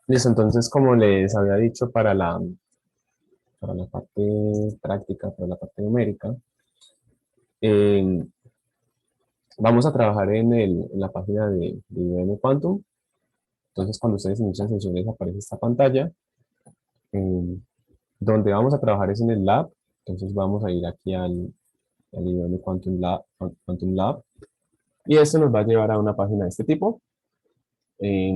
Listo, entonces como les había dicho para la parte práctica, para la parte numérica, eh, vamos a trabajar en la página de IBM Quantum. Entonces cuando ustedes inician sesiones aparece esta pantalla. eh, Donde vamos a trabajar es en el lab. Entonces vamos a ir aquí al IBM Quantum Lab. Y esto nos va a llevar a una página de este tipo. Eh,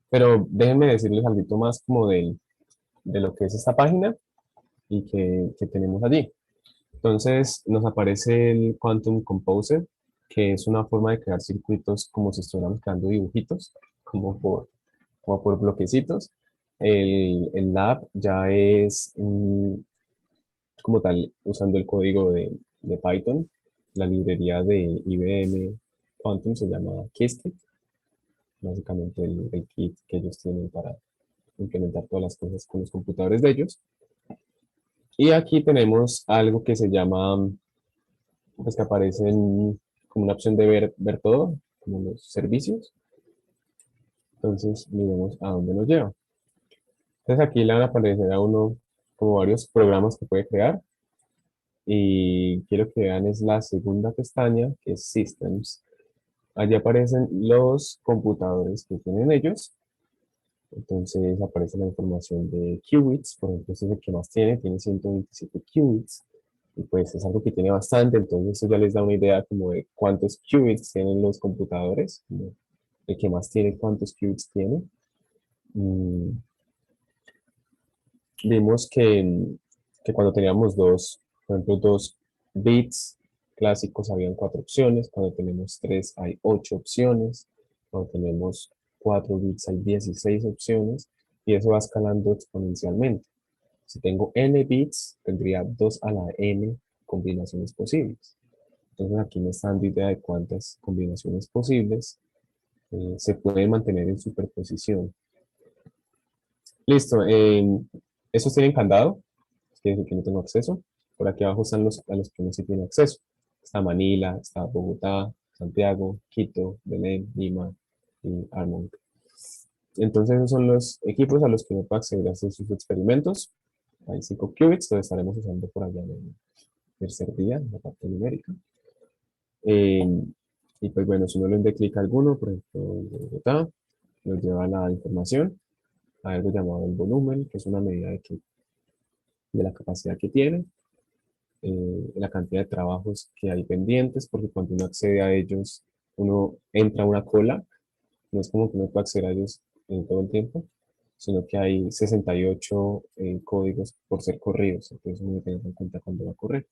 pero déjenme decirles algo más como de lo que es esta página y que tenemos allí. Entonces nos aparece el Quantum Composer, que es una forma de crear circuitos como si estuviéramos creando dibujitos, como por bloquecitos. El lab ya es como tal usando el código de Python. La librería de IBM Quantum se llama Qiskit, básicamente el kit que ellos tienen para implementar todas las cosas con los computadores de ellos. Y aquí tenemos algo que se llama, pues que aparece como una opción de ver todo, como los servicios. Entonces, miremos a dónde nos lleva. Entonces aquí le van a aparecer a uno como varios programas que puede crear. Y quiero que vean es la segunda pestaña, que es Systems. Allí aparecen los computadores que tienen ellos. Entonces aparece la información de qubits, por ejemplo, este es el que más tiene 127 qubits. Y pues es algo que tiene bastante, entonces eso ya les da una idea como de cuántos qubits tienen los computadores, como el que más tiene, cuántos qubits tiene. Mm, Vimos que cuando teníamos por ejemplo, dos bits clásicos habían cuatro opciones, cuando tenemos tres hay ocho opciones, cuando tenemos cuatro bits hay 16 opciones y eso va escalando exponencialmente. Si tengo n bits, tendría 2 a la n combinaciones posibles. Entonces aquí me está dando idea de cuántas combinaciones posibles se pueden mantener en superposición. Listo. Estos tienen candado, quiere decir que no tengo acceso. Por aquí abajo están a los que no se tiene acceso. Está Manila, está Bogotá, Santiago, Quito, Belén, Lima y Armonk. Entonces esos son los equipos a los que no puedo acceder a hacer sus experimentos. Hay 5 qubits, lo estaremos usando por allá en el tercer día, en la parte numérica. Eh, y pues bueno, si uno le da clic a alguno, por ejemplo, Bogotá, nos lleva a la información, a algo llamado el volumen, que es una medida de la capacidad que tiene, la cantidad de trabajos que hay pendientes, porque cuando uno accede a ellos, uno entra a una cola, no es como que uno pueda acceder a ellos en todo el tiempo, sino que hay 68 códigos por ser corridos, entonces uno tiene que tener en cuenta cuándo va a correr.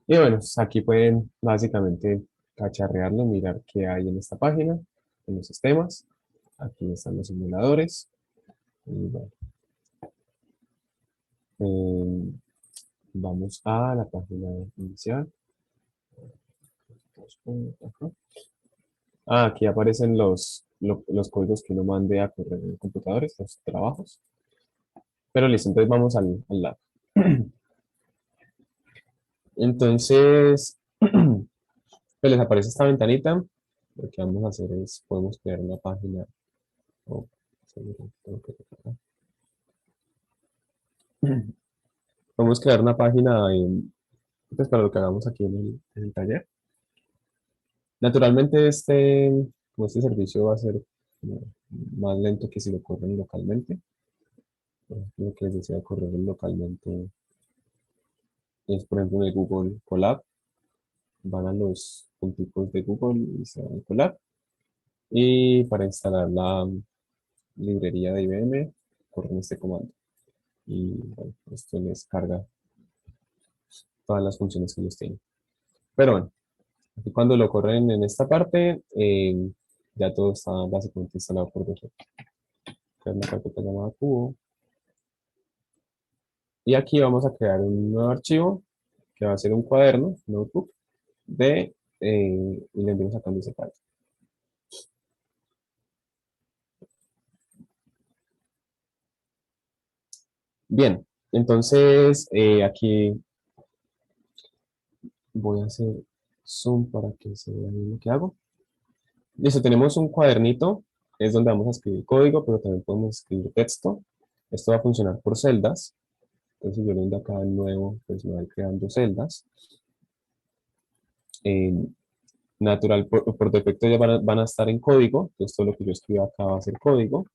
Y bueno, pues aquí pueden básicamente cacharrearlo, mirar qué hay en esta página, en los sistemas. Aquí están los simuladores. Y bueno, eh, vamos a la página inicial. Ajá. Aquí aparecen los códigos que uno mande a correr en computadores, los trabajos. Pero listo, entonces vamos al lab. Entonces, pues les aparece esta ventanita. Lo que vamos a hacer es, podemos crear una página. Oh, tengo que recargar. Podemos crear una página pues, para lo que hagamos aquí en el taller. Naturalmente, como este servicio va a ser como más lento que si lo corren localmente. Lo que les decía, correr localmente es, por ejemplo, en el Google Colab. Van a los punticos de Google y se van al Colab. Y para instalar la librería de IBM, corren este comando. Y bueno, esto les carga todas las funciones que ellos tienen. Pero bueno, aquí cuando lo corren en esta parte, ya todo está básicamente instalado por defecto. Crear una carpeta llamada cubo. Y aquí vamos a crear un nuevo archivo que va a ser un cuaderno, notebook, y le envío sacando ese file. Bien, entonces aquí voy a hacer zoom para que se vea bien lo que hago. Listo, tenemos un cuadernito es donde vamos a escribir código, pero también podemos escribir texto. Esto va a funcionar por celdas. Entonces, si yo le doy acá de nuevo, pues me va a ir creando celdas. Natural, por defecto ya van a estar en código. Entonces, todo lo que yo escriba acá va a ser código.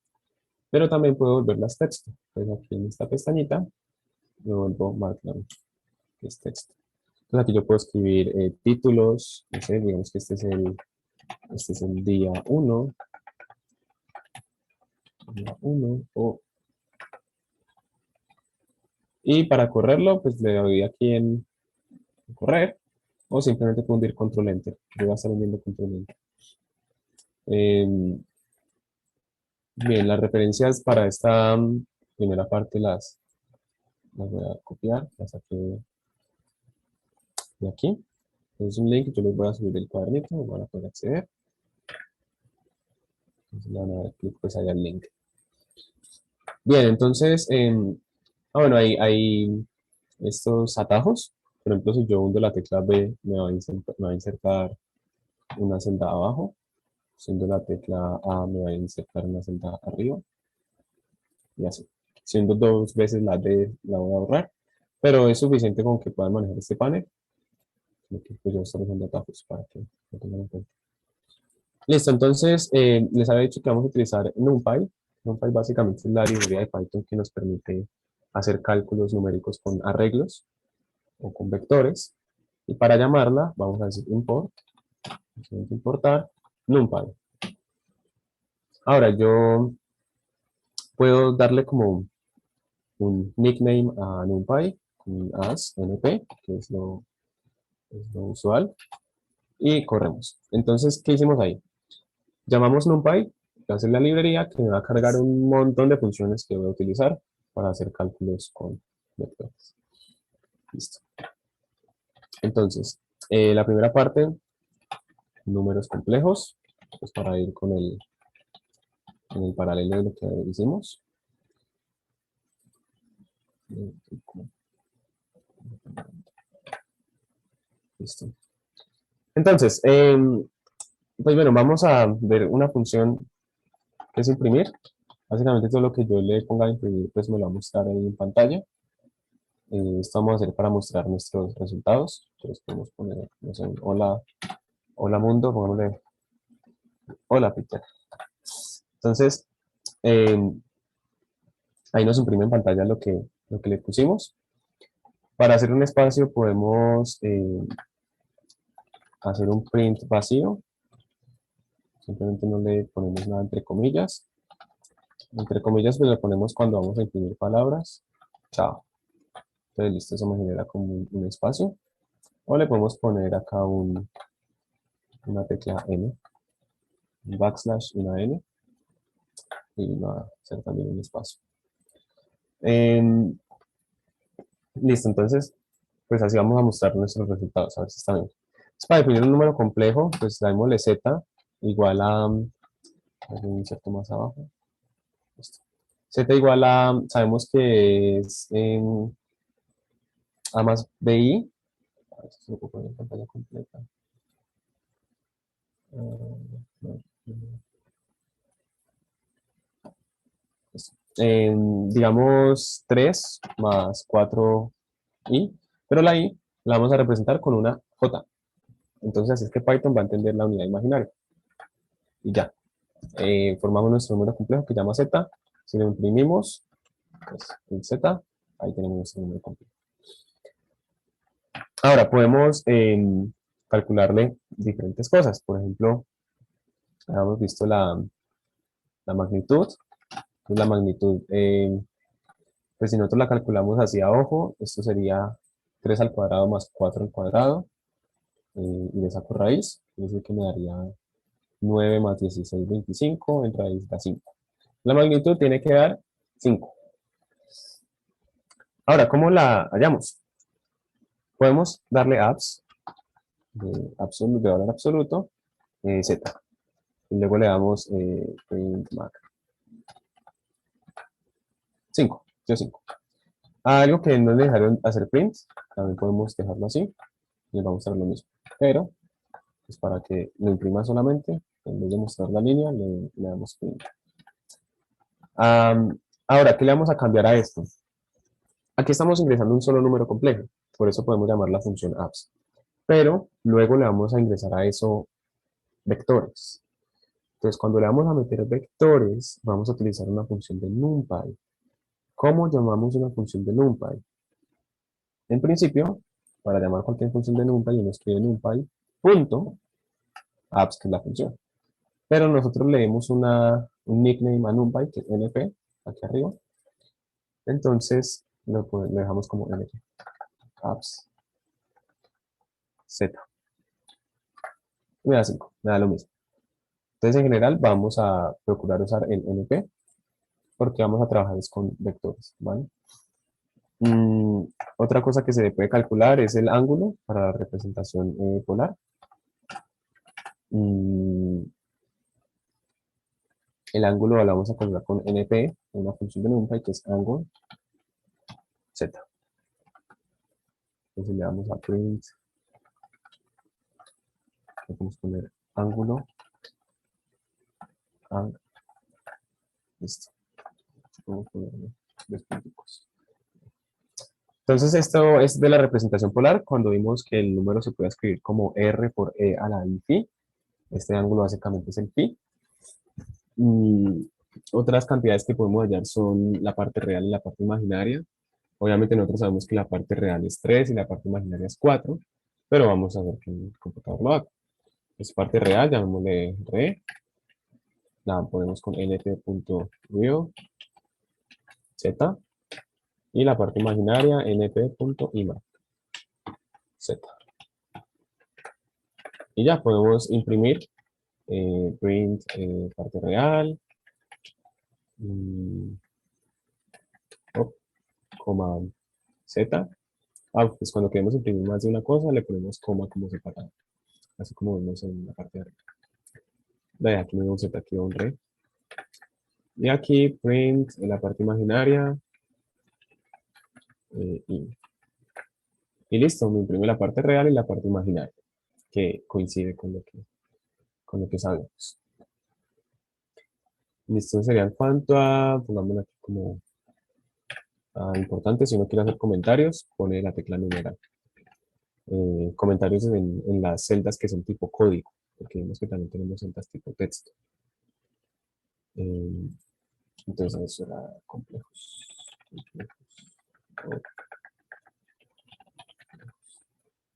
Pero también puedo volverlas texto. Entonces, aquí en esta pestañita, me vuelvo markdown, que es texto. Entonces, aquí yo puedo escribir títulos. No sé, digamos que este es el día 1. Día 1 y para correrlo, pues le doy aquí en correr, o simplemente puedo hundir control enter. Yo voy a estar hundiendo control enter. Bien, las referencias para esta primera parte las voy a copiar, las saqué de aquí. Es un link, yo les voy a subir el cuadernito, van a poder acceder. Entonces le van a dar clic pues ahí al link. Bien, entonces, bueno, hay estos atajos. Por ejemplo, si yo hundo la tecla B, me va a insertar una celda abajo. Siendo la tecla A, me va a insertar una celda arriba. Y así. Siendo dos veces la D, la voy a borrar. Pero es suficiente con que puedan manejar este panel. Que pues yo estoy usando atajos para que lo tengan en cuenta. Listo, entonces les había dicho que vamos a utilizar NumPy. NumPy básicamente es la librería de Python que nos permite hacer cálculos numéricos con arreglos o con vectores. Y para llamarla, vamos a decir import, vamos a importar NumPy. Ahora yo puedo darle como un nickname a NumPy, as np, que es lo usual, y corremos. Entonces, ¿qué hicimos ahí? Llamamos NumPy, que hace la librería que me va a cargar un montón de funciones que voy a utilizar para hacer cálculos con vectores. Listo. Entonces, la primera parte, números complejos, pues para ir con en el paralelo de lo que hicimos. Listo. Entonces, pues bueno, vamos a ver una función que es imprimir. Básicamente todo lo que yo le ponga a imprimir, pues me lo va a mostrar ahí en pantalla. Esto vamos a hacer para mostrar nuestros resultados. Entonces podemos poner, no sé, hola, hola mundo, pongámosle hola Peter. Entonces, ahí nos imprime en pantalla lo que le pusimos. Para hacer un espacio podemos hacer un print vacío. Simplemente no le ponemos nada entre comillas. Entre comillas pues le ponemos cuando vamos a imprimir palabras. Chao. Entonces listo, eso me genera como un espacio. O le podemos poner acá una tecla N, un backslash, una N, y va a ser también un espacio. Listo, entonces, pues así vamos a mostrar nuestros resultados, a ver si está bien. Entonces, para definir un número complejo, pues dámosle z igual a, un inserto más abajo, listo. Z igual a, sabemos que es A más BI, a ver si lo puedo poner en pantalla completa. Digamos 3 más 4i, pero la i la vamos a representar con una j. Entonces así es que Python va a entender la unidad imaginaria. Y ya, formamos nuestro número complejo que llama z. Si lo imprimimos, pues el z, ahí tenemos nuestro número complejo. Ahora podemos calcularle diferentes cosas. Por ejemplo, hemos visto la magnitud. La magnitud, pues si nosotros la calculamos así a ojo, esto sería 3 al cuadrado más 4 al cuadrado, y le saco raíz, es decir que me daría 9 más 16, 25, en raíz da 5. La magnitud tiene que dar 5. Ahora, ¿cómo la hallamos? Podemos darle abs, de valor absoluto, z, y luego le damos print max 5, yo 5. Algo que no es necesario hacer print, también podemos dejarlo así, y vamos a hacer lo mismo, pero pues para que lo imprima solamente, pues En vez de mostrar la línea, le damos print. Ahora, ¿qué le vamos a cambiar a esto? Aquí estamos ingresando un solo número complejo, por eso podemos llamar la función apps. Pero luego le vamos a ingresar a eso vectores. Entonces, cuando le vamos a meter vectores, vamos a utilizar una función de NumPy. ¿Cómo llamamos una función de NumPy? En principio, para llamar cualquier función de NumPy, uno escribe NumPy punto apps, que es la función. Pero nosotros le demos un nickname a NumPy, que es np, aquí arriba. Entonces, lo dejamos como np, apps, z. Me da 5, me da lo mismo. Entonces, en general, vamos a procurar usar el np, porque vamos a trabajar es con vectores, ¿vale? Otra cosa que se puede calcular es el ángulo para la representación polar. El ángulo lo vamos a calcular con np, una función de NumPy que es angle z. Entonces le damos a print, le podemos poner ángulo, listo. Vamos a ponerle 2 puntos. Entonces esto es de la representación polar, cuando vimos que el número se puede escribir como r por e a la i phi. Este ángulo básicamente es el phi. Y otras cantidades que podemos hallar son la parte real y la parte imaginaria. Obviamente nosotros sabemos que la parte real es 3 y la parte imaginaria es 4, pero vamos a ver que el computador lo haga. Es parte real, llamémosle re, la ponemos con np.real z, y la parte imaginaria np.ima z. Y ya podemos imprimir print parte real, coma z. Pues cuando queremos imprimir más de una cosa, le ponemos coma como separado, así como vemos en la parte de arriba. De aquí me z, aquí un re. Y aquí print en la parte imaginaria. Y listo, me imprime la parte real y la parte imaginaria, que coincide con lo que sabemos. Listo, sería en cuanto a, pongámoslo aquí como importante, si uno quiere hacer comentarios, pone la tecla numeral. Comentarios en las celdas que son tipo código, porque vemos que también tenemos celdas tipo texto. Entonces eso era complejos.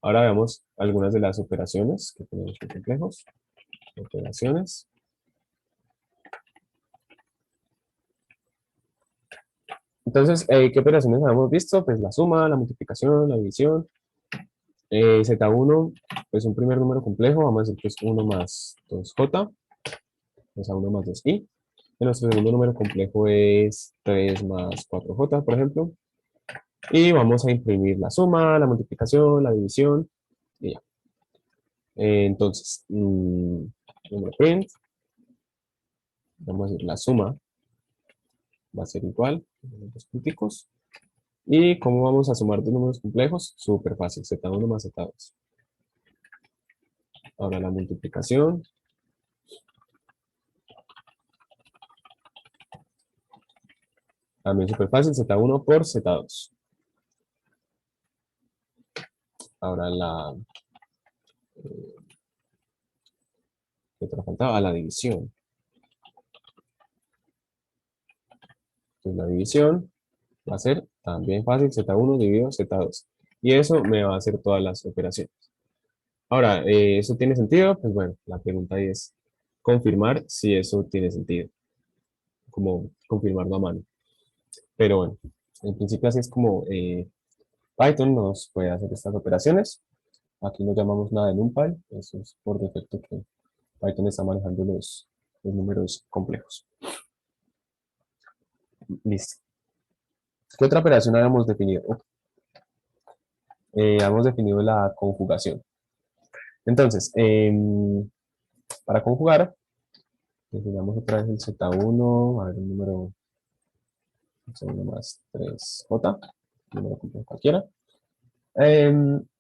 Ahora veamos algunas de las operaciones que tenemos en complejos. Operaciones. Entonces, ¿qué operaciones habíamos visto? Pues la suma, la multiplicación, la división. Z1 es un primer número complejo, vamos a decir que es 1 más 2J, es a 1 más 2I. Y nuestro segundo número complejo es 3 más 4J, por ejemplo. Y vamos a imprimir la suma, la multiplicación, la división, y ya. Entonces, número print, vamos a decir la suma va a ser igual, los punticos. ¿Y cómo vamos a sumar dos números complejos? Súper fácil, Z1 más Z2. Ahora la multiplicación. También súper fácil, Z1 por Z2. Ahora la... ¿qué otra faltaba? La división. Entonces la división va a ser también fácil, Z1 dividido Z2. Y eso me va a hacer todas las operaciones. Ahora, ¿eso tiene sentido? Pues bueno, la pregunta ahí es confirmar si eso tiene sentido. Como confirmarlo a mano. Pero bueno, en principio así es como Python nos puede hacer estas operaciones. Aquí no llamamos nada de NumPy, eso es por defecto que Python está manejando los números complejos. Listo. ¿Qué otra operación habíamos definido? Habíamos definido la conjugación. Entonces, para conjugar, definamos otra vez el Z1, a ver, un número Z1 más 3J, número complejo cualquiera.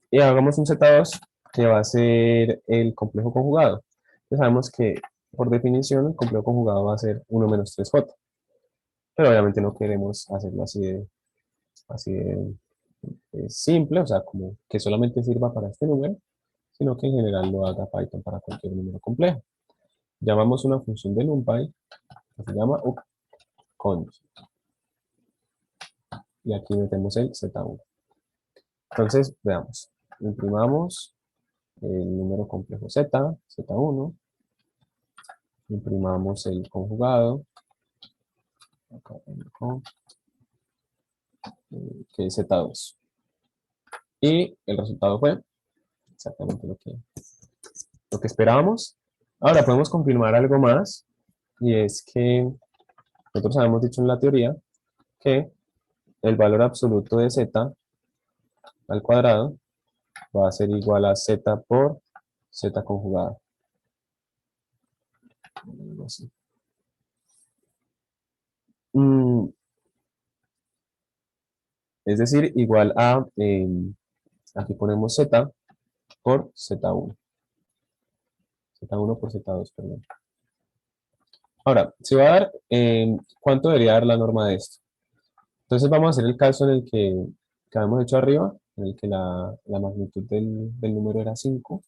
Y hagamos un Z2 que va a ser el complejo conjugado. Entonces sabemos que por definición, el complejo conjugado va a ser 1 menos 3j. Pero obviamente no queremos hacerlo así de simple, o sea, como que solamente sirva para este número, sino que en general lo haga Python para cualquier número complejo. Llamamos una función de NumPy que se llama upcond. Y aquí metemos el z1. Entonces, veamos. Imprimamos el número complejo z1. Imprimamos el conjugado, acá que es z2. Y el resultado fue exactamente lo que esperábamos. Ahora podemos confirmar algo más, y es que nosotros habíamos dicho en la teoría que el valor absoluto de z al cuadrado va a ser igual a z por z conjugada. Así. Es decir, igual a, aquí ponemos z por z1. z1 por z2, perdón. Ahora, se va a dar, ¿cuánto debería dar la norma de esto? Entonces vamos a hacer el caso en el que habíamos hecho arriba, en el que la magnitud del número era 5.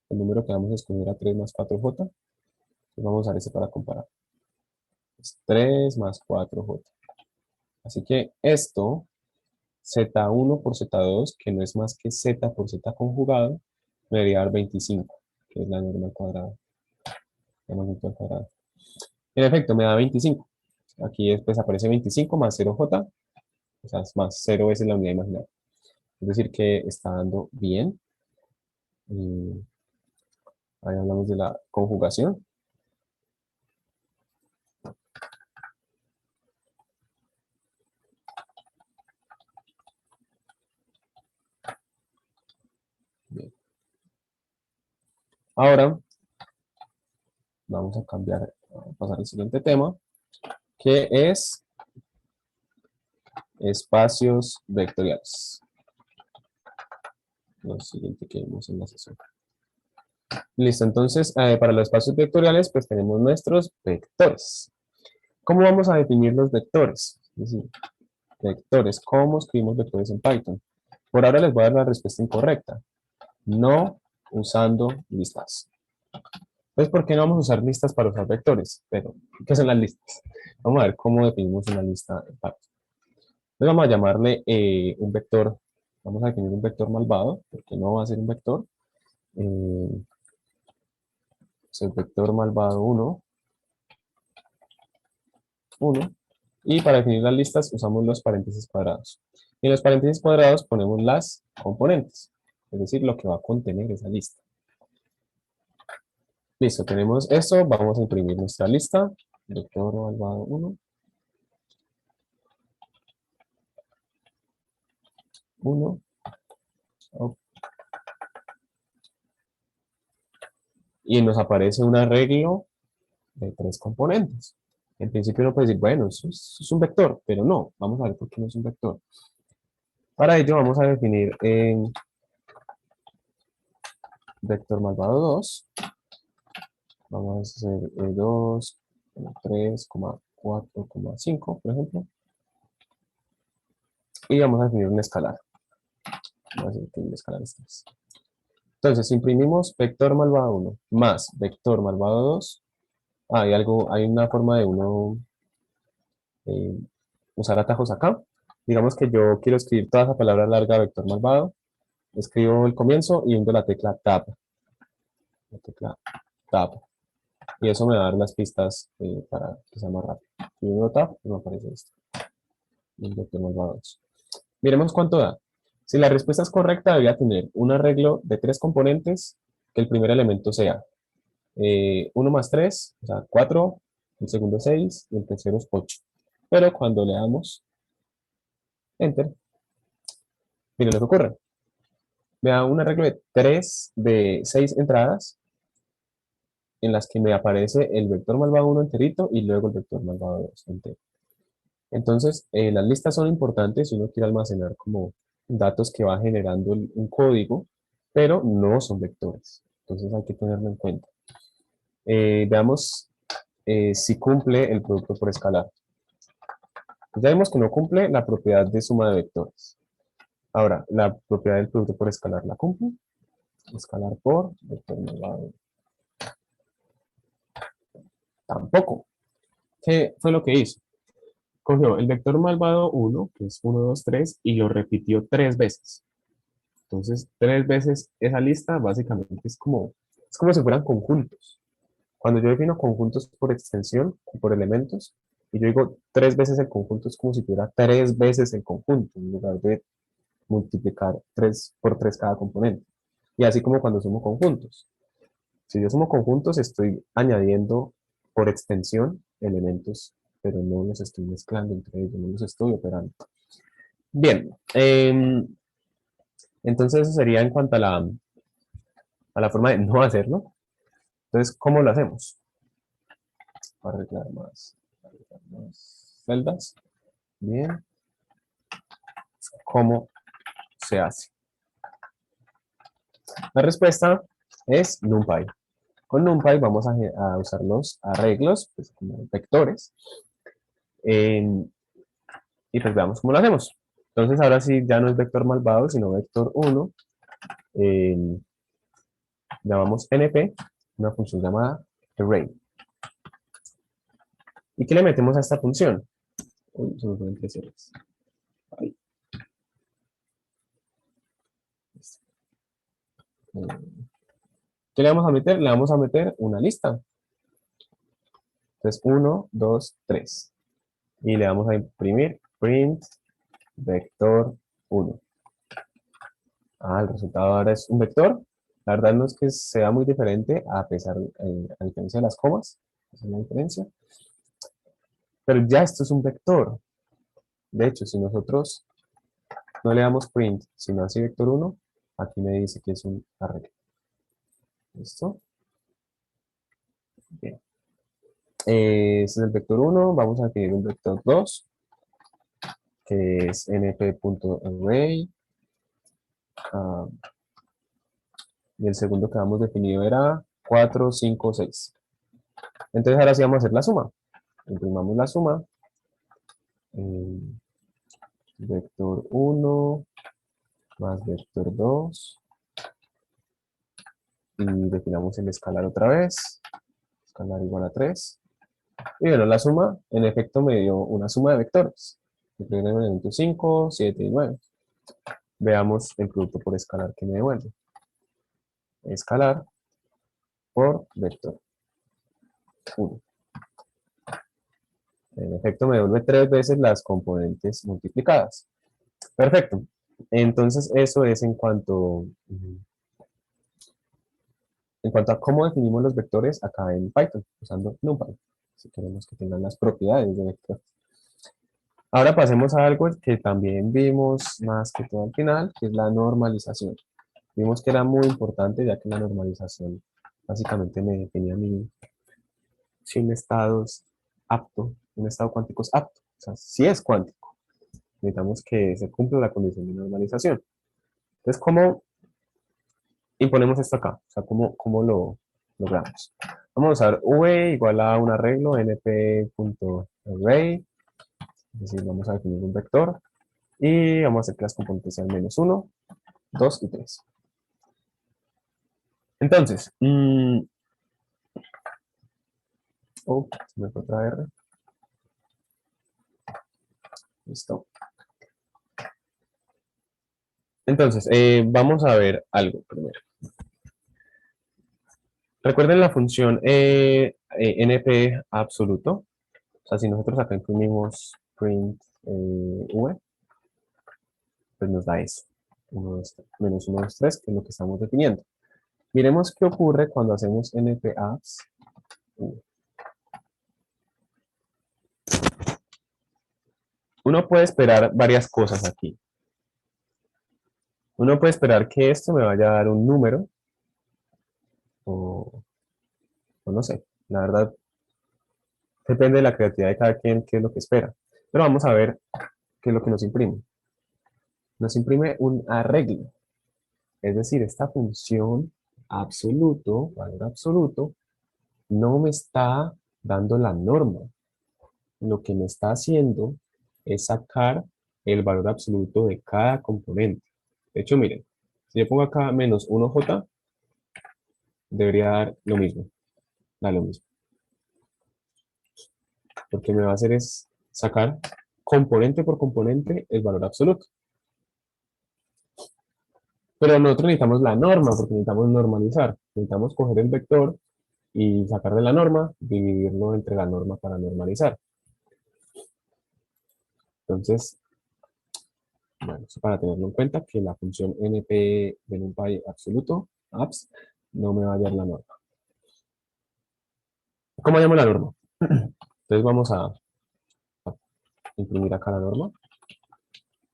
El número que vamos a escoger era 3 más 4j. Entonces vamos a usar ese para comparar. Es 3 más 4j. Así que esto, z1 por z2, que no es más que z por z conjugado, me debería dar 25, que es la norma al cuadrado, la magnitud al cuadrado. En efecto, me da 25. Aquí después aparece 25 más 0j, o sea, es más 0 veces la unidad imaginaria. Es decir, que está dando bien. Y ahí hablamos de la conjugación. Bien. Ahora vamos a pasar al siguiente tema, que es espacios vectoriales. Lo siguiente que vimos en la sesión. Listo, entonces para los espacios vectoriales pues tenemos nuestros vectores. ¿Cómo vamos a definir los vectores? Es decir, vectores, ¿cómo escribimos vectores en Python? Por ahora les voy a dar la respuesta incorrecta. No usando listas. Entonces, ¿por qué no vamos a usar listas para usar vectores? Pero, ¿qué son las listas? Vamos a ver cómo definimos una lista en Python. Entonces vamos a llamarle un vector, vamos a definir un vector malvado, porque no va a ser un vector. Es el vector malvado 1, 1. Y para definir las listas usamos los paréntesis cuadrados. Y en los paréntesis cuadrados ponemos las componentes, es decir, lo que va a contener esa lista. Listo, tenemos esto, vamos a imprimir nuestra lista, vector malvado 1, 1, y nos aparece un arreglo de 3 componentes. En principio uno puede decir, bueno, eso es un vector, pero no, vamos a ver por qué no es un vector. Para ello vamos a definir en vector malvado 2, vamos a hacer 2, 3, 4, 5, por ejemplo, y vamos a definir un escalar. Vamos a decir que el escalar es 3. Entonces, imprimimos vector malvado 1 más vector malvado 2. Hay una forma de uno eh, usar atajos acá. Digamos que yo quiero escribir toda esa palabra larga vector malvado. Escribo el comienzo y hundo la tecla Tab. La tecla Tab. Y eso me va a dar las pistas para que sea más rápido. Si hundo Tab, me aparece esto. El vector malvado 2. Miremos cuánto da. Si la respuesta es correcta, debería tener un arreglo de 3 componentes, que el primer elemento sea 1 más 3, o sea, 4, el segundo 6 y el tercero es 8. Pero cuando le damos Enter, miren lo que ocurre. Me da un arreglo de 6 entradas, en las que me aparece el vector malvado 1 enterito y luego el vector malvado 2 entero. Entonces, las listas son importantes si uno quiere almacenar como datos que va generando un código, pero no son vectores. Entonces hay que tenerlo en cuenta. Veamos si cumple el producto por escalar. Ya vimos que no cumple la propiedad de suma de vectores. Ahora, la propiedad del producto por escalar la cumple. Escalar por vector malvado. Tampoco. ¿Qué fue lo que hizo? Cogió el vector malvado 1, que es 1, 2, 3, y lo repitió 3 veces. Entonces, 3 veces esa lista básicamente es como si fueran conjuntos. Cuando yo defino conjuntos por extensión, por elementos, y yo digo 3 veces el conjunto, es como si tuviera 3 veces el conjunto, en lugar de multiplicar 3 por 3 cada componente. Y así como cuando sumo conjuntos. Si yo sumo conjuntos, estoy añadiendo por extensión elementos, pero no los estoy mezclando entre ellos, no los estoy operando. Bien, entonces eso sería en cuanto a la forma de no hacerlo. Entonces, ¿cómo lo hacemos? Arreglar más celdas. Bien, ¿cómo se hace? La respuesta es NumPy. Con NumPy vamos a usar los arreglos, pues, como vectores, y pues veamos cómo lo hacemos. Entonces ahora sí ya no es vector malvado, sino vector 1. Llamamos np, una función llamada array. ¿Y qué le metemos a esta función? Uy, se me fueron tres ceros. Ahí. ¿Qué le vamos a meter? Le vamos a meter una lista. Entonces 1, 2, 3. Y le vamos a imprimir print vector 1. El resultado ahora es un vector. La verdad no es que sea muy diferente, a diferencia de las comas. Esa es la diferencia. Pero ya esto es un vector. De hecho, si nosotros no le damos print, sino así vector 1, aquí me dice que es un arreglo. ¿Listo? Bien. Este es el vector 1. Vamos a definir un vector 2, que es np.array. Y el segundo que habíamos definido era 4, 5, 6. Entonces ahora sí vamos a hacer la suma. Imprimamos la suma. Vector 1 más vector 2. Y definamos el escalar otra vez. Escalar igual a 3. Y bueno, la suma, en efecto, me dio una suma de vectores. El primer elemento 5, 7 y 9. Veamos el producto por escalar que me devuelve. Escalar por vector 1. En efecto, me devuelve 3 veces las componentes multiplicadas. Perfecto. Entonces, eso es en cuanto a cómo definimos los vectores acá en Python, usando NumPy, si queremos que tengan las propiedades de vector. Ahora pasemos a algo que también vimos más que todo al final, que es la normalización. Vimos que era muy importante, ya que la normalización básicamente me definía a mí si un estado es apto, un estado cuántico es apto. O sea, si es cuántico, necesitamos que se cumpla la condición de normalización. Entonces, ¿cómo imponemos esto acá? O sea, ¿cómo lo logramos? Vamos a usar v igual a un arreglo np.array, es decir, vamos a definir un vector y vamos a hacer que las componentes sean menos 1, 2 y 3. Entonces, se me fue otra R. Listo. Entonces, vamos a ver algo primero. Recuerden la función np absoluto. O sea, si nosotros acá imprimimos print v, pues nos da eso. Menos 1, 2, 3, que es lo que estamos definiendo. Miremos qué ocurre cuando hacemos np-abs. Uno puede esperar varias cosas aquí. Uno puede esperar que esto me vaya a dar un número, o no sé, la verdad, depende de la creatividad de cada quien, qué es lo que espera. Pero vamos a ver qué es lo que nos imprime. Nos imprime un arreglo. Es decir, esta función absoluto, valor absoluto, no me está dando la norma. Lo que me está haciendo es sacar el valor absoluto de cada componente. De hecho, miren, si yo pongo acá menos 1j, debería dar lo mismo. Da lo mismo. Lo que me va a hacer es sacar componente por componente el valor absoluto. Pero nosotros necesitamos la norma, porque necesitamos normalizar. Necesitamos coger el vector y sacar de la norma, dividirlo entre la norma para normalizar. Entonces, bueno, eso para tenerlo en cuenta, que la función np de NumPy absoluto, abs, no me va a dar la norma. ¿Cómo llamo la norma? Entonces vamos a imprimir acá la norma.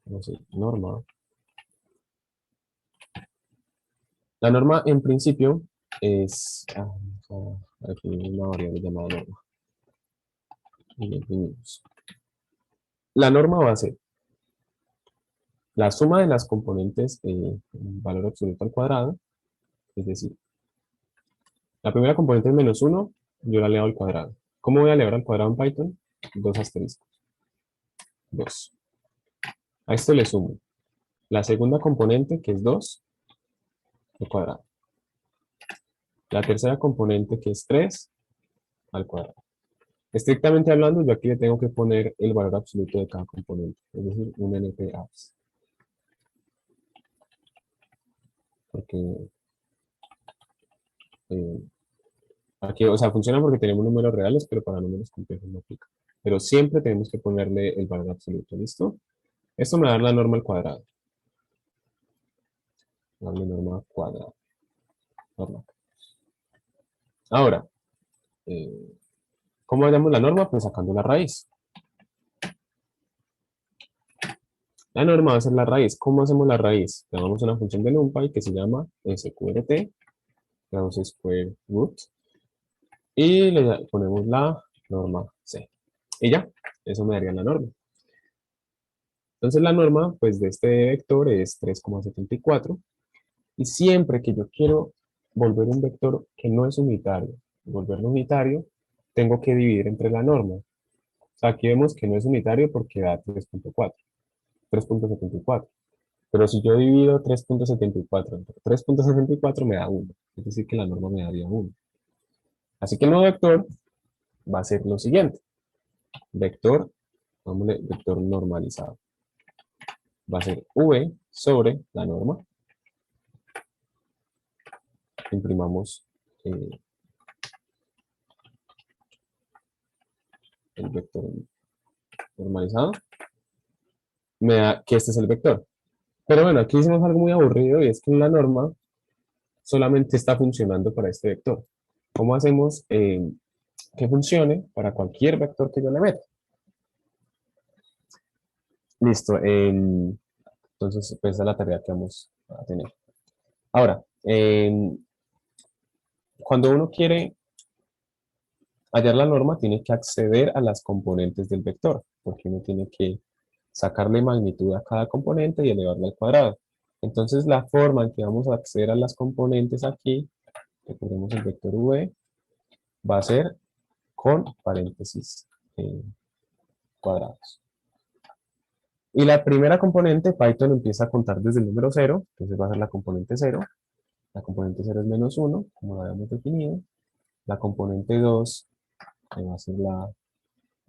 Vamos a decir norma. La norma en principio es, aquí hay una variable llamada norma. Y la imprimimos. La norma va a ser la suma de las componentes valor absoluto al cuadrado, es decir, la primera componente es menos 1, yo la leo al cuadrado. ¿Cómo voy a elevar al cuadrado en Python? 2 asteriscos. 2. A esto le sumo la segunda componente, que es 2, al cuadrado. La tercera componente, que es 3, al cuadrado. Estrictamente hablando, yo aquí le tengo que poner el valor absoluto de cada componente, es decir, un np-abs. Porque eh, aquí, o sea, funciona porque tenemos números reales, pero para números complejos no aplica. Pero siempre tenemos que ponerle el valor absoluto, ¿listo? Esto me da la norma al cuadrado. La norma al cuadrado. Norma. Ahora, eh, ¿cómo hallamos la norma? Pues sacando la raíz. La norma va a ser la raíz. ¿Cómo hacemos la raíz? Llamamos una función de NumPy que se llama sqrt, square root, y le ponemos la norma c. Y ya, eso me daría la norma. Entonces la norma, pues, de este vector es 3,74. Y siempre que yo quiero volver un vector que no es unitario, volverlo unitario, tengo que dividir entre la norma. O sea, aquí vemos que no es unitario porque da 3.74. Pero si yo divido 3.74 entre 3.74 me da 1. Es decir, que la norma me daría 1. Así que el nuevo vector va a ser lo siguiente. Vector, vector normalizado. Va a ser v sobre la norma. Imprimamos el vector normalizado. Me da que este es el vector. Pero bueno, aquí hicimos algo muy aburrido y es que la norma solamente está funcionando para este vector. ¿Cómo hacemos que funcione para cualquier vector que yo le meta? Listo. Entonces, pues esa es la tarea que vamos a tener. Ahora, cuando uno quiere hallar la norma, tiene que acceder a las componentes del vector, porque uno tiene que sacarle magnitud a cada componente y elevarla al cuadrado. Entonces, la forma en que vamos a acceder a las componentes aquí, recordemos el vector v, va a ser con paréntesis cuadrados. Y la primera componente, Python empieza a contar desde el número 0, entonces va a ser la componente 0. La componente 0 es menos 1, como lo habíamos definido. La componente 2 va a ser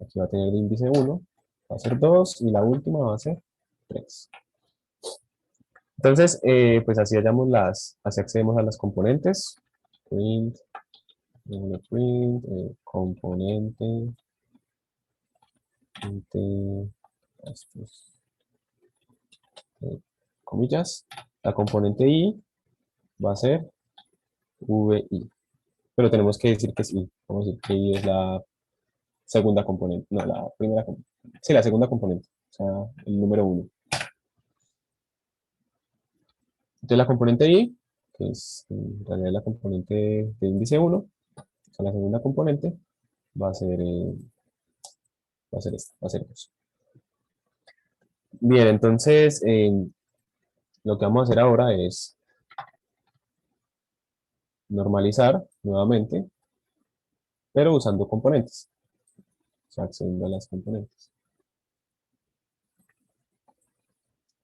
aquí va a tener de índice 1, va a ser 2, y la última va a ser 3. Entonces, pues así accedemos a las componentes. Print, print, componente, estos, comillas. La componente i va a ser vi. Pero tenemos que decir que es i. Vamos a decir que i es la segunda componente. No, la primera componente. Sí, la segunda componente. O sea, el número 1. Entonces la componente i, que es en realidad la componente de índice 1, o sea, la segunda componente, va a ser, esta, va a ser 2. Bien, entonces lo que vamos a hacer ahora es normalizar nuevamente. pero usando componentes. O sea, accediendo a las componentes.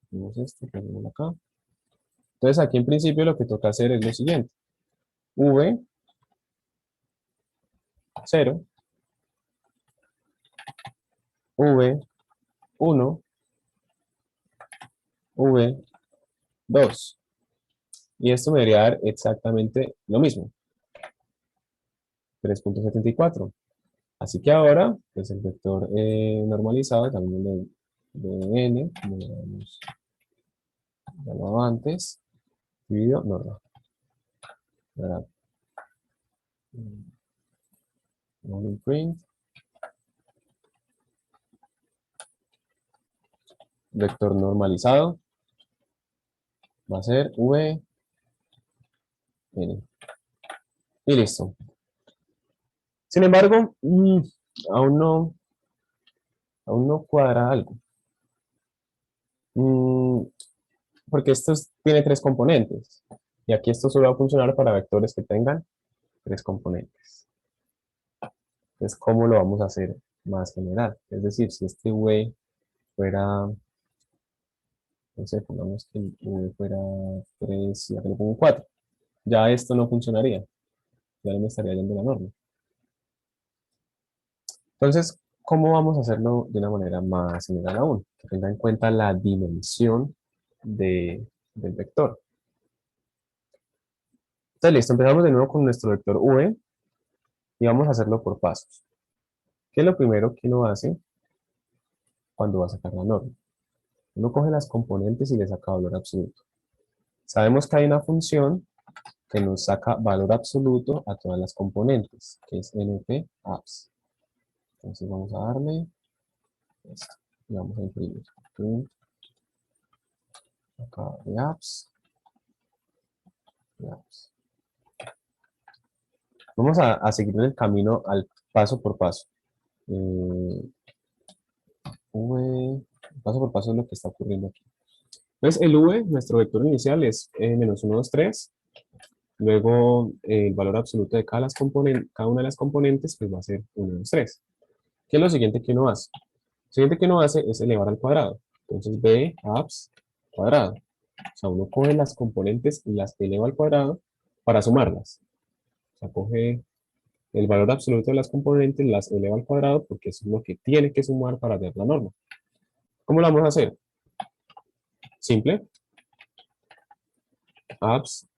Hacemos esto, ponemos acá. Entonces aquí en principio lo que toca hacer es lo siguiente. V, 0, V, 1, V, 2. Y esto me debería dar exactamente lo mismo. 3.74. Así que ahora, pues el vector normalizado, también de n, como lo habíamos llamado antes, dividido, no, ¿verdad? Print, vector normalizado, va a ser v, n. Y listo. Sin embargo, aún no cuadra algo. Porque tiene tres componentes. Y aquí esto solo va a funcionar para vectores que tengan tres componentes. Entonces, ¿cómo lo vamos a hacer más general? Es decir, si este v fuera, no sé, pongamos que el v fuera 3 y acá le pongo 4. Ya esto no funcionaría. Ya no me estaría yendo la norma. Entonces, ¿cómo vamos a hacerlo de una manera más general aún? Que tenga en cuenta la dimensión del vector. Entonces, listo, empezamos de nuevo con nuestro vector v y vamos a hacerlo por pasos. ¿Qué es lo primero que uno hace cuando va a sacar la norma? Uno coge las componentes y le saca valor absoluto. Sabemos que hay una función que nos saca valor absoluto a todas las componentes, que es np_apps. Entonces vamos a darle esto y vamos a imprimir. Acá de apps. Vamos a seguir el camino al paso por paso. Paso por paso es lo que está ocurriendo aquí. Entonces el v, nuestro vector inicial es menos 1, 2, 3. Luego el valor absoluto de cada una de las componentes pues va a ser 1, 2, 3. ¿Qué es lo siguiente que uno hace? Lo siguiente que uno hace es elevar al cuadrado. Entonces b apps cuadrado. O sea, uno coge las componentes y las eleva al cuadrado para sumarlas. O sea, coge el valor absoluto de las componentes, las eleva al cuadrado porque eso es lo que tiene que sumar para ver la norma. ¿Cómo lo vamos a hacer? Simple. Apps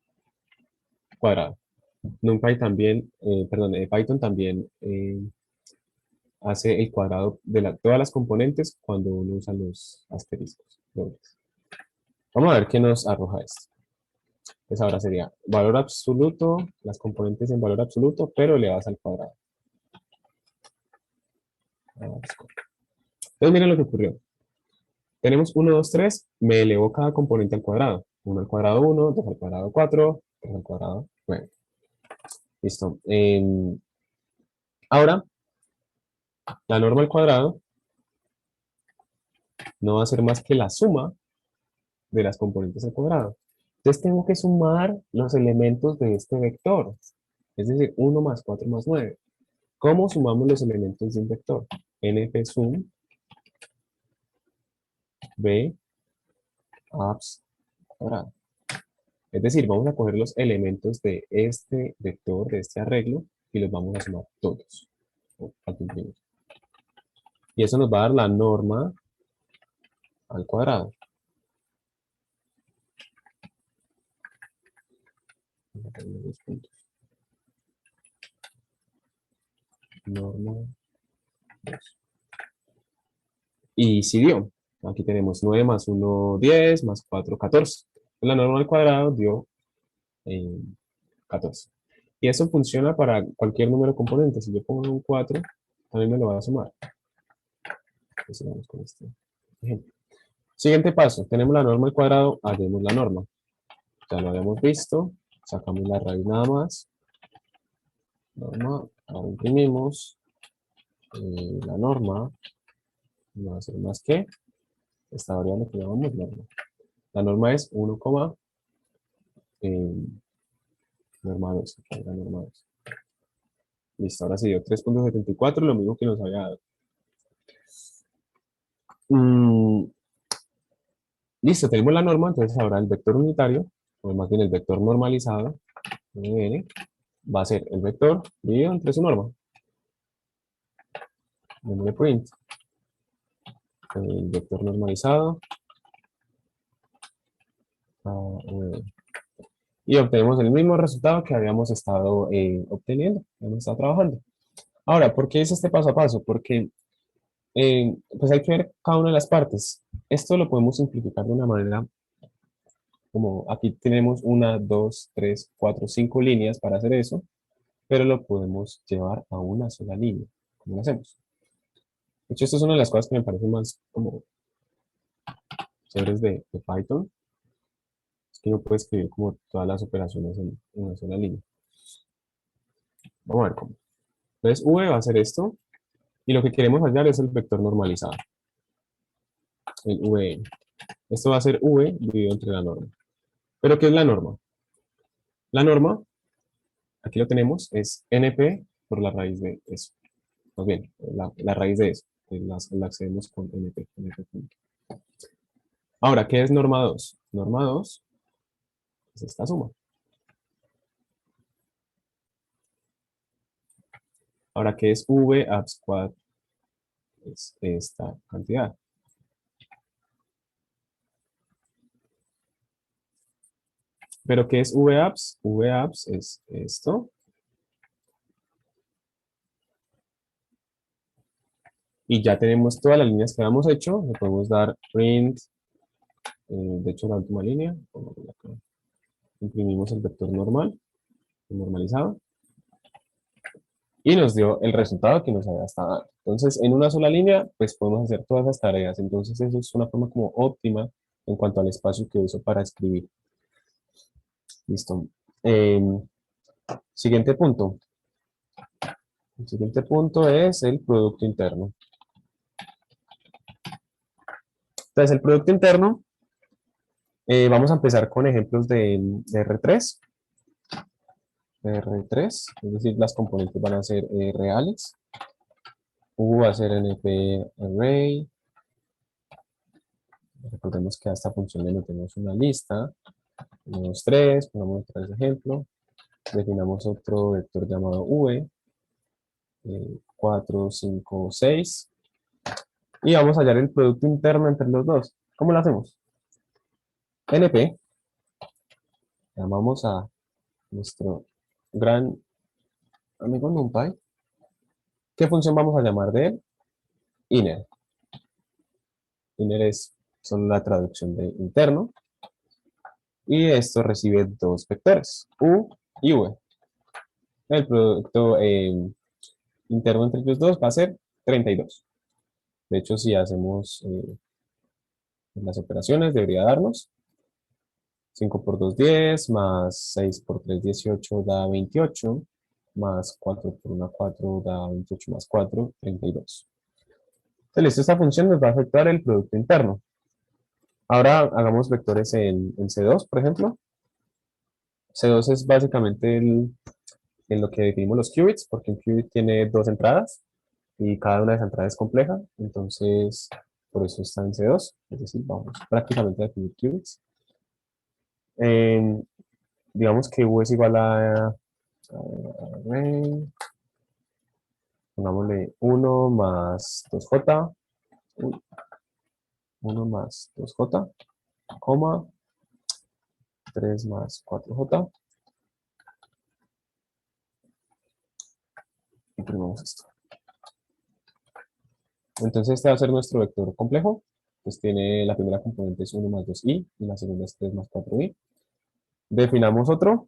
cuadrado. NumPy también, Python también hace el cuadrado de todas las componentes cuando uno usa los asteriscos dobles. Vamos a ver qué nos arroja esto. Entonces ahora sería valor absoluto, las componentes en valor absoluto, pero elevadas al cuadrado. Entonces miren lo que ocurrió. Tenemos 1, 2, 3, me elevó cada componente al cuadrado. 1 al cuadrado 1, 2 al cuadrado 4, 3 al cuadrado 9. Listo. Ahora, la norma al cuadrado no va a ser más que la suma de las componentes al cuadrado. Entonces tengo que sumar los elementos de este vector. Es decir, 1 más 4 más 9. ¿Cómo sumamos los elementos de un vector? npSum b apps cuadrado. Es decir, vamos a coger los elementos de este vector, de este arreglo, y los vamos a sumar todos. Y eso nos va a dar la norma al cuadrado. Norma 2. Y si dio. Aquí tenemos 9 más 1, 10, más 4, 14. La norma al cuadrado dio 14. Y eso funciona para cualquier número de componentes. Si yo pongo un 4, también me lo va a sumar. Entonces vamos con este ejemplo. Siguiente paso, tenemos la norma al cuadrado, hallemos la norma. Ya lo habíamos visto, sacamos la raíz nada más. Norma, ahora imprimimos. La norma no va a ser más que esta variable que llamamos norma. La norma es 1, norma 2. La norma 2. Listo, ahora sí dio 3.74, lo mismo que nos había dado. Mm, listo, tenemos la norma, entonces ahora el vector unitario, o más bien el vector normalizado, n, va a ser el vector dividido entre su norma. Démosle print, el vector normalizado, y obtenemos el mismo resultado que habíamos estado obteniendo, hemos estado trabajando. Ahora, ¿por qué es este paso a paso? Porque pues hay que ver cada una de las partes. Esto lo podemos simplificar de una manera como aquí tenemos una, dos, tres, cuatro, cinco líneas para hacer eso, pero lo podemos llevar a una sola línea. ¿Cómo lo hacemos? De hecho, esto es una de las cosas que me parece más como chéveres de Python, es que uno puede escribir como todas las operaciones en una sola línea. Vamos a ver cómo. Entonces, v va a ser esto, y lo que queremos hallar es el vector normalizado, el vn. Esto va a ser v dividido entre la norma. ¿Pero qué es la norma? La norma, aquí lo tenemos, es np por la raíz de eso. Más bien, la raíz de eso. Que la accedemos con np. Ahora, ¿qué es norma 2? Norma 2 es esta suma. Ahora, ¿qué es v abs quad? Es esta cantidad. ¿Pero qué es v abs? V abs es esto. Y ya tenemos todas las líneas que habíamos hecho. Le podemos dar print, de hecho la última línea. Imprimimos el vector normal, el normalizado. Y nos dio el resultado que nos había estado dando. Entonces, en una sola línea, pues podemos hacer todas las tareas. Entonces, eso es una forma como óptima en cuanto al espacio que uso para escribir. Listo. Siguiente punto. El siguiente punto es el producto interno. Entonces, el producto interno, vamos a empezar con ejemplos de R3. R3, es decir, las componentes van a ser reales. U va a ser NP array. Recordemos que a esta función le metemos una lista. 1, 2, 3, pongamos otra vez ejemplo. Definamos otro vector llamado v, 4, 5, 6. Y vamos a hallar el producto interno entre los dos. ¿Cómo lo hacemos? NP, llamamos a nuestro gran amigo NumPy. ¿Qué función vamos a llamar de él? Inner. Inner es solo la traducción de interno. Y esto recibe dos vectores, u y v. El producto interno entre los dos va a ser 32. De hecho, si hacemos las operaciones, debería darnos 5 por 2, 10, más 6 por 3, 18 da 28, más 4 por 1, 4 da 28 más 4, 32. Entonces, listo, esta función nos va a afectar el producto interno. Ahora hagamos vectores en C2, por ejemplo. C2 es básicamente en lo que definimos los qubits, porque un qubit tiene dos entradas y cada una de esas entradas es compleja, entonces por eso está en C2, es decir, vamos prácticamente a definir qubits. Digamos que U es igual a pongámosle 1 más 2J, 1 más 2J, coma, 3 más 4J, imprimimos esto. Entonces este va a ser nuestro vector complejo, pues tiene la primera componente es 1 más 2i y la segunda es 3 más 4i. Definamos otro,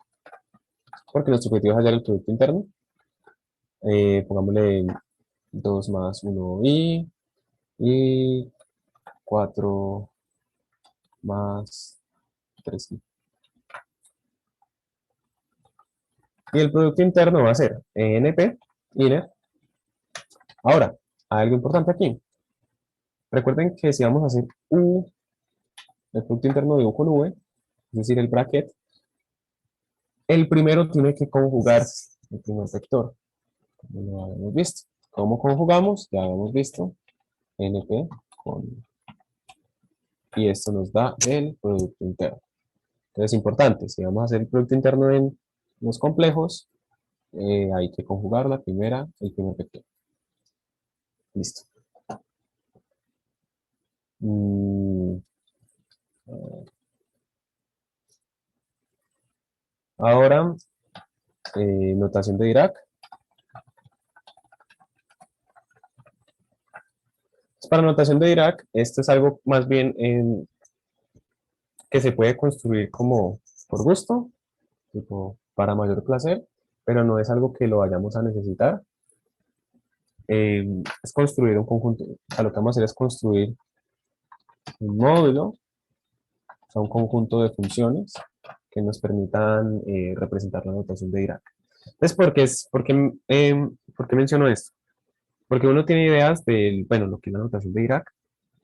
porque nuestro objetivo es hallar el producto interno. Pongámosle 2 más 1i y 4 más 3i. Y el producto interno va a ser NP, inner. Ahora, hay algo importante aquí. Recuerden que si vamos a hacer U, el producto interno de U con V, es decir, el bracket, el primero tiene que conjugar el primer vector. como lo habíamos visto. ¿Cómo conjugamos? Ya habíamos visto. NP con... Y esto nos da el producto interno. Entonces, es importante, si vamos a hacer el producto interno en los complejos, hay que conjugar el primer vector. Listo. Mm, ahora, notación de Dirac. Para notación de Dirac, esto es algo más bien que se puede construir como por gusto, tipo para mayor placer, pero no es algo que lo vayamos a necesitar. Es construir un conjunto, o sea, lo que vamos a hacer es construir un módulo, o sea, un conjunto de funciones que nos permitan representar la notación de Dirac. Entonces, ¿por qué menciono esto? Porque uno tiene ideas de, bueno, lo que es la notación de Dirac.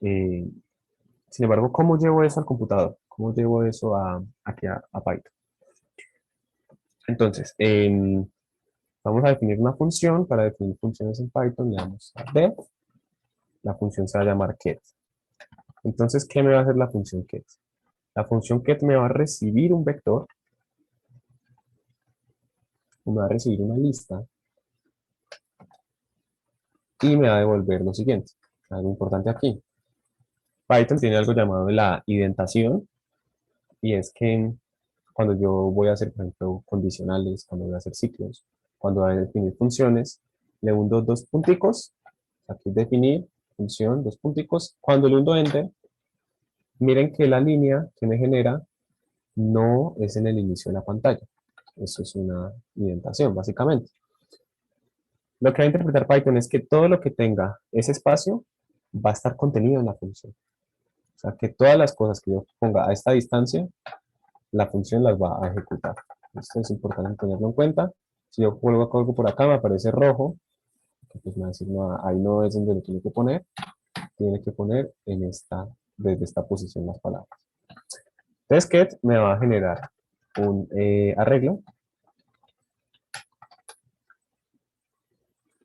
eh, Sin embargo, ¿cómo llevo eso al computador? ¿Cómo llevo eso aquí a Python? Entonces, vamos a definir una función. Para definir funciones en Python, le damos a def. La función se va a llamar get. Entonces, ¿qué me va a hacer la función get? La función get me va a recibir un vector, me va a recibir una lista y me va a devolver lo siguiente. Algo importante aquí. Python tiene algo llamado la identación, y es que cuando yo voy a hacer, por ejemplo, condicionales, cuando voy a hacer ciclos, cuando voy a definir funciones, le hundo dos punticos, aquí definir, función, dos punticos. Cuando le hundo enter, miren que la línea que me genera no es en el inicio de la pantalla. Eso es una indentación, básicamente. Lo que va a interpretar Python es que todo lo que tenga ese espacio va a estar contenido en la función. O sea, que todas las cosas que yo ponga a esta distancia, la función las va a ejecutar. Esto es importante tenerlo en cuenta. Si yo vuelvo algo por acá, me aparece rojo, que pues me va a decir, no, ahí no es donde lo tiene que poner desde esta posición las palabras. Entonces, get me va a generar un arreglo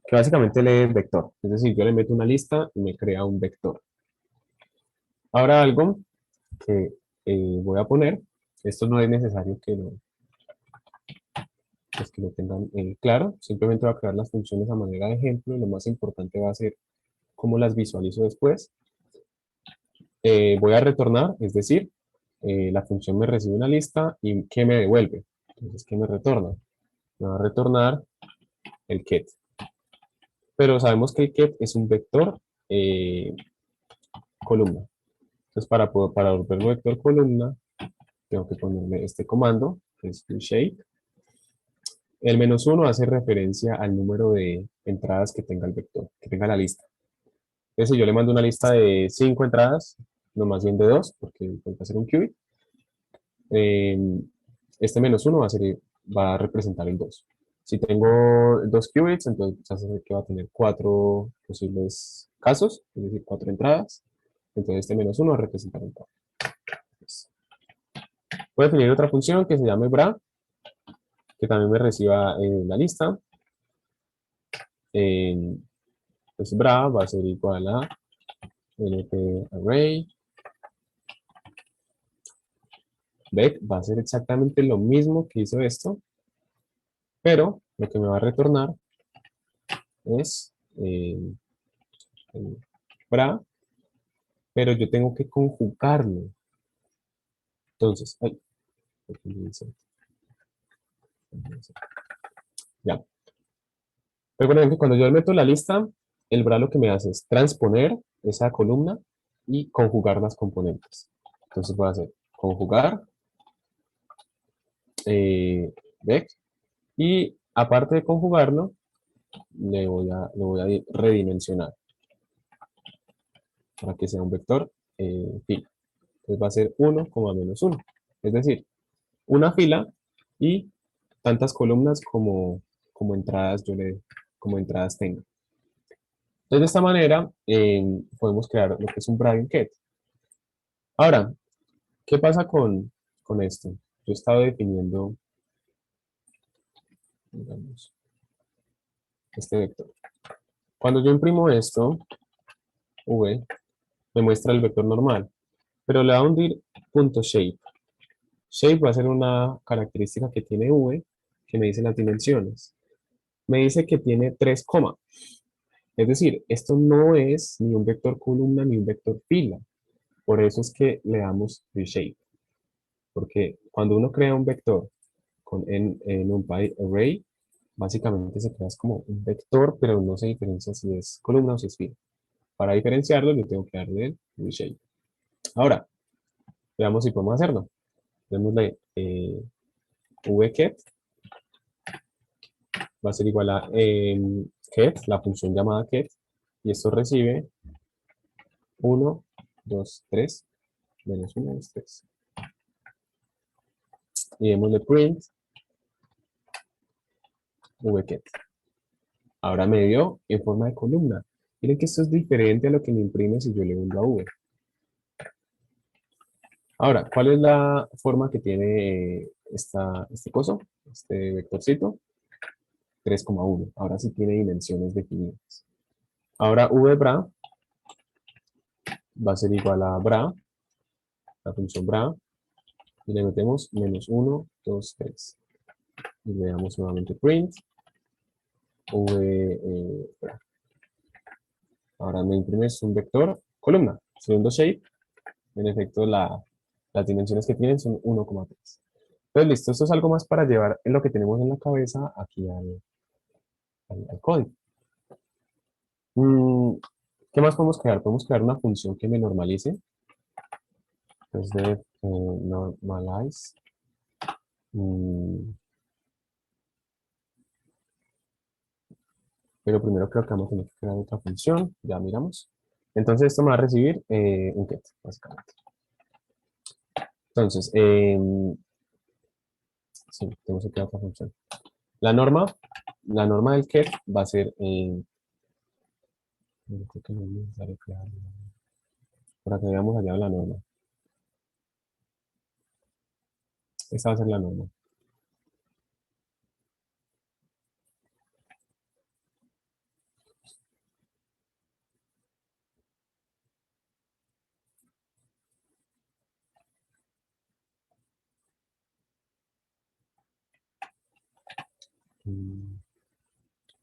que básicamente lee el vector. Es decir, yo le meto una lista y me crea un vector. Ahora algo que voy a poner, esto no es necesario que lo tengan claro, simplemente voy a crear las funciones a manera de ejemplo y lo más importante va a ser cómo las visualizo después. Voy a retornar, es decir, la función me recibe una lista y ¿qué me devuelve? Entonces, ¿qué me retorna? Me va a retornar el get. Pero sabemos que el get es un vector columna. Entonces, para volverlo vector columna, tengo que ponerle este comando, que es shape. El -1 hace referencia al número de entradas que tenga el vector, que tenga la lista. Entonces, si yo le mando una lista de 5 entradas, no más bien de 2, porque puede ser un qubit, este -1 va a representar el 2. Si tengo 2 qubits, entonces hace que va a tener 4 posibles casos, es decir, 4 entradas. Entonces este -1 va a representar el 4. Voy a definir otra función que se llame bra, que también me reciba la lista. Pues bra va a ser igual a nparray. Bet va a ser exactamente lo mismo que hizo esto, pero lo que me va a retornar es el bra, pero yo tengo que conjugarlo. Entonces, ay, ya. Recuerden que cuando yo meto la lista, el bra lo que me hace es transponer esa columna y conjugar las componentes. Entonces voy a hacer conjugar, bec, y aparte de conjugarlo, lo voy a redimensionar para que sea un vector fila. Entonces va a ser 1, -1. Es decir, una fila y tantas columnas como entradas como entradas tenga. Entonces, de esta manera podemos crear lo que es un bracket. Ahora, ¿qué pasa con esto? Yo estaba definiendo, digamos, este vector. Cuando yo imprimo esto, v, me muestra el vector normal, pero le va a hundir punto shape. Shape va a ser una característica que tiene v, que me dice las dimensiones. Me dice que tiene 3 coma. Es decir, esto no es ni un vector columna ni un vector fila. Por eso es que le damos reshape. Porque cuando uno crea un vector en un array, básicamente se crea como un vector, pero no se diferencia si es columna o si es fila. Para diferenciarlo, yo tengo que darle el reshape. Ahora, veamos si podemos hacerlo. Démosle vget, va a ser igual a get, la función llamada get, y esto recibe 1, 2, 3, menos 1, 2, 3. Y démosle print vget. Ahora me dio en forma de columna. Miren que esto es diferente a lo que me imprime si yo le hundo a v. Ahora, ¿cuál es la forma que tiene este coso? Este vectorcito. 3,1. Ahora sí tiene dimensiones definidas. Ahora vbra va a ser igual a bra, la función bra, y le metemos menos 1, 2, 3. Y le damos nuevamente print bra. Ahora me imprimes un vector columna. Segundo shape, en efecto las dimensiones que tienen son 1,3. Entonces listo, esto es algo más para llevar en lo que tenemos en la cabeza aquí al código. ¿Qué más podemos crear? Podemos crear una función que me normalice. Entonces, normalize. Pero primero creo que vamos a tener que crear otra función. Ya miramos. Entonces esto me va a recibir un get, básicamente. Entonces, sí, tenemos que crear otra función. La norma del get va a ser, creo que no es necesario crear, para que veamos allá la norma. Esta va a ser la norma.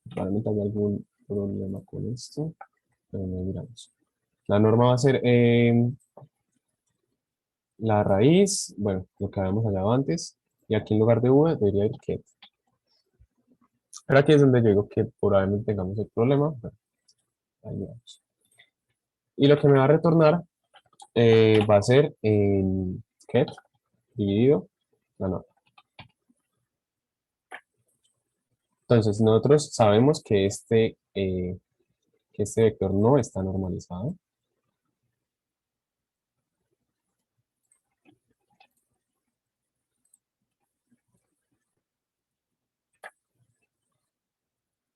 Probablemente hay algún problema con esto, pero no miramos. La norma va a ser la raíz, bueno, lo que habíamos hallado antes, y aquí en lugar de v debería ir get. Pero aquí es donde yo digo que probablemente tengamos el problema. Bueno, ahí miramos. Y lo que me va a retornar va a ser en get dividido la norma. Entonces nosotros sabemos que este vector no está normalizado.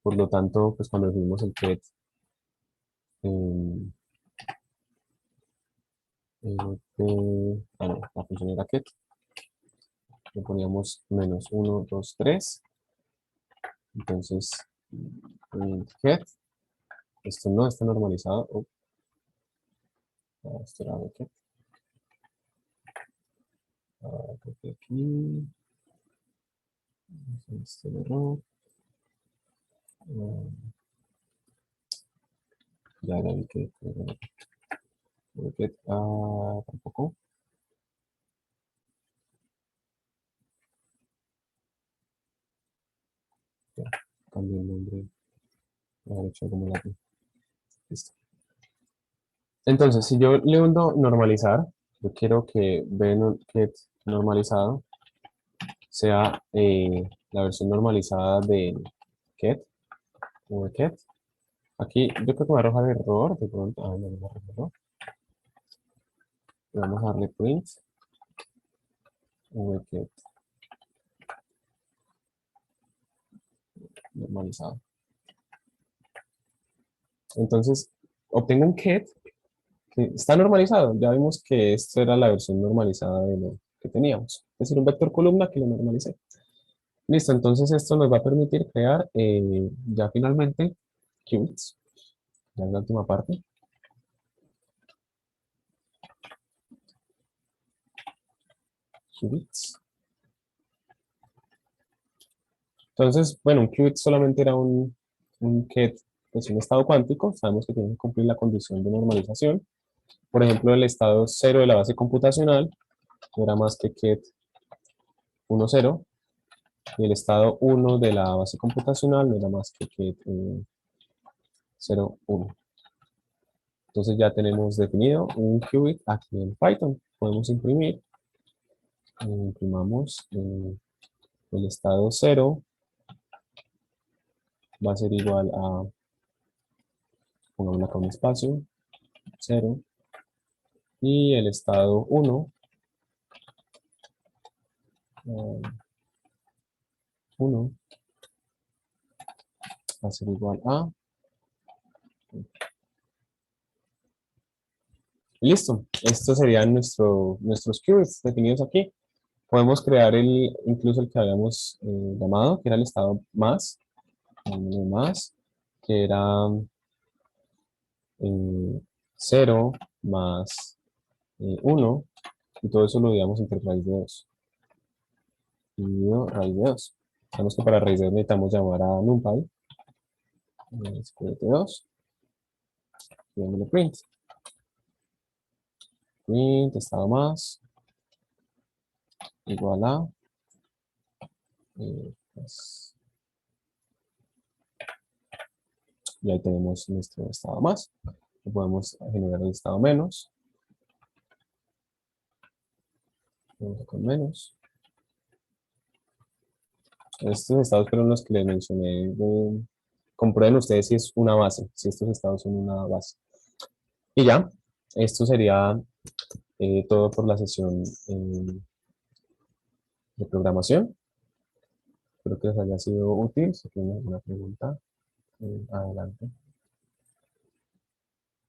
Por lo tanto, pues cuando definimos el get, no, la función era get, le poníamos menos 1, 2, 3. Entonces, get, esto no está normalizado. Esto era get. Creo que aquí, este error. Ya vi que get, tampoco. Ya, cambié el nombre. Voy a hecho como lápiz. Listo. Entonces, si yo le hundo normalizar, yo quiero que get normalizado sea la versión normalizada de get o de get. Aquí yo creo que me va a arrojar error de pronto. No me va a arrojar error. Vamos a darle print get normalizado. Entonces, obtengo un get que está normalizado. Ya vimos que esta era la versión normalizada de lo que teníamos. Es decir, un vector columna que lo normalicé. Listo, entonces esto nos va a permitir crear ya finalmente qubits. Ya es la última parte. Qubits. Entonces, bueno, un qubit solamente era un QED, pues un estado cuántico. Sabemos que tiene que cumplir la condición de normalización. Por ejemplo, el estado 0 de la base computacional no era más que QED 1, 0. Y el estado 1 de la base computacional no era más que QED 0, 1. Entonces ya tenemos definido un qubit aquí en Python. Podemos imprimir. Imprimamos el estado 0 va a ser igual a, pongamos acá un espacio, 0, y el estado 1, 1 va a ser igual a, listo. Estos serían nuestros qubits definidos aquí. Podemos crear incluso el que habíamos llamado, que era el estado más, más, que era 0 más 1, y todo eso lo digamos entre raíz de 2. Dividido raíz de 2. Sabemos que para raíz de 2 necesitamos llamar a NumPy. Escúrete 2. Dándole print. Print estado más igual a pues, y ahí tenemos nuestro estado más. Y podemos generar el estado menos. Vamos con menos. Estos estados fueron los que les mencioné. Comprueben ustedes si es una base, si estos estados son una base. Y ya, esto sería todo por la sesión de programación. Espero que les haya sido útil. Si tienen alguna pregunta, adelante.